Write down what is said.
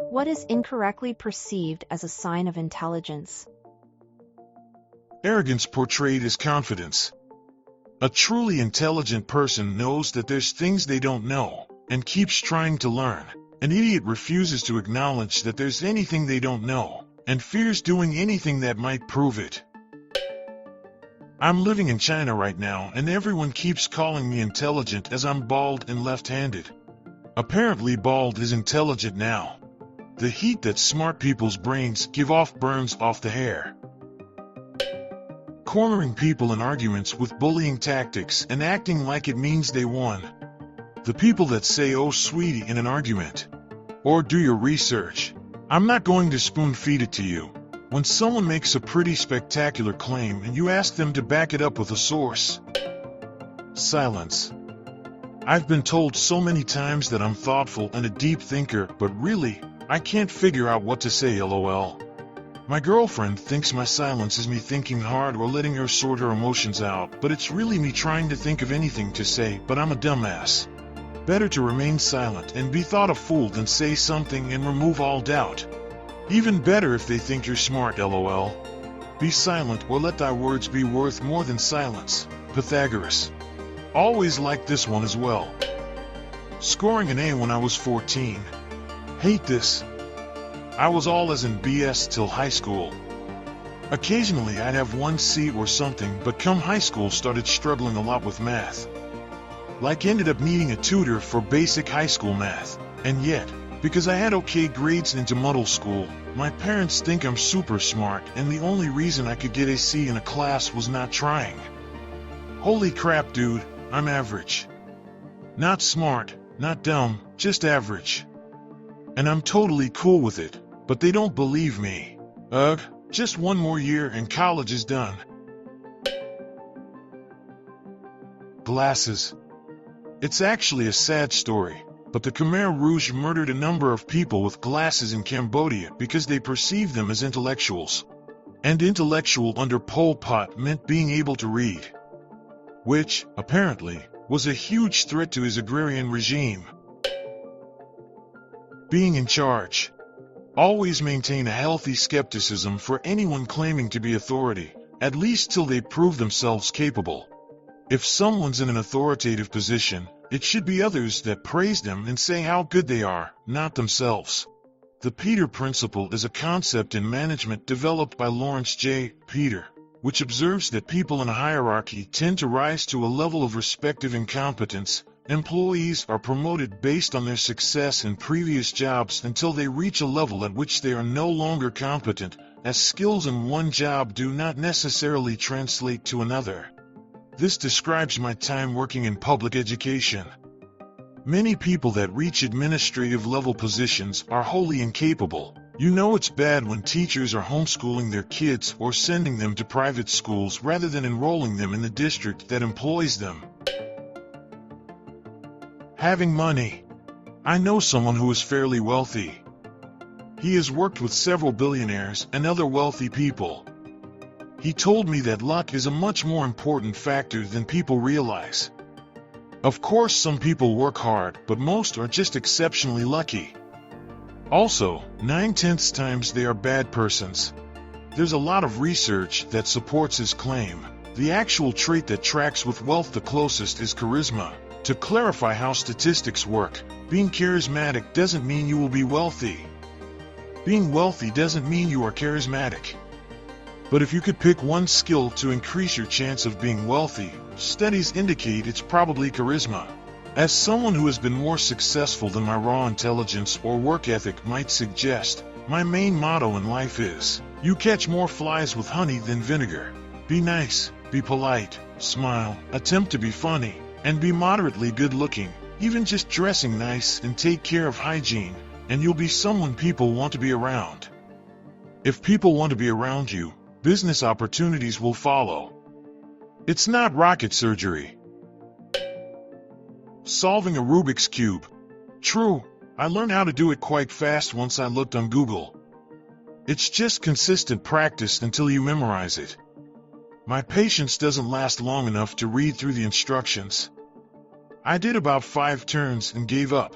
What is incorrectly perceived as a sign of intelligence? Arrogance portrayed as confidence. A truly intelligent person knows that there's things they don't know, and keeps trying to learn. An idiot refuses to acknowledge that there's anything they don't know, and fears doing anything that might prove it. I'm living in China right now, and everyone keeps calling me intelligent as I'm bald and left-handed. Apparently bald is intelligent now. The heat that smart people's brains give off burns off the hair. Cornering people in arguments with bullying tactics and acting like it means they won. The people that say, "Oh sweetie," in an argument. Or do your research. I'm not going to spoon-feed it to you. When someone makes a pretty spectacular claim and you ask them to back it up with a source. Silence. I've been told so many times that I'm thoughtful and a deep thinker, but really, I can't figure out what to say, lol. My girlfriend thinks my silence is me thinking hard or letting her sort her emotions out, but it's really me trying to think of anything to say, but I'm a dumbass. Better to remain silent and be thought a fool than say something and remove all doubt. Even better if they think you're smart, lol. Be silent or let thy words be worth more than silence. Pythagoras. Always liked this one as well. Scoring an A when I was 14. Hate this. I was all as in BS till high school. Occasionally I'd have one C or something, but come high school started struggling a lot with math. Like ended up needing a tutor for basic high school math. And yet, because I had okay grades into middle school, my parents think I'm super smart, and the only reason I could get a C in a class was not trying. Holy crap, dude, I'm average. Not smart, not dumb, just average. And I'm totally cool with it, but they don't believe me. Ugh, just one more year and college is done. Glasses. It's actually a sad story, but the Khmer Rouge murdered a number of people with glasses in Cambodia because they perceived them as intellectuals. And intellectual under Pol Pot meant being able to read. Which, apparently, was a huge threat to his agrarian regime. Being in charge. Always maintain a healthy skepticism for anyone claiming to be authority, at least till they prove themselves capable. If someone's in an authoritative position, it should be others that praise them and say how good they are, not themselves. The Peter Principle is a concept in management developed by Lawrence J. Peter, which observes that people in a hierarchy tend to rise to a level of respective incompetence. Employees are promoted based on their success in previous jobs until they reach a level at which they are no longer competent, as skills in one job do not necessarily translate to another. This describes my time working in public education. Many people that reach administrative level positions are wholly incapable. You know it's bad when teachers are homeschooling their kids or sending them to private schools rather than enrolling them in the district that employs them. Having money. I know someone who is fairly wealthy. He has worked with several billionaires and other wealthy people. He told me that luck is a much more important factor than people realize. Of course, some people work hard, but most are just exceptionally lucky. Also, 9/10 times they are bad persons. There's a lot of research that supports his claim. The actual trait that tracks with wealth the closest is charisma. To clarify how statistics work, being charismatic doesn't mean you will be wealthy. Being wealthy doesn't mean you are charismatic. But if you could pick one skill to increase your chance of being wealthy, studies indicate it's probably charisma. As someone who has been more successful than my raw intelligence or work ethic might suggest, my main motto in life is, you catch more flies with honey than vinegar. Be nice, be polite, smile, attempt to be funny, and be moderately good looking, even just dressing nice and take care of hygiene, and you'll be someone people want to be around. If people want to be around you, business opportunities will follow. It's not rocket surgery. Solving a Rubik's Cube. True, I learned how to do it quite fast once I looked on Google. It's just consistent practice until you memorize it. My patience doesn't last long enough to read through the instructions. I did about 5 turns and gave up.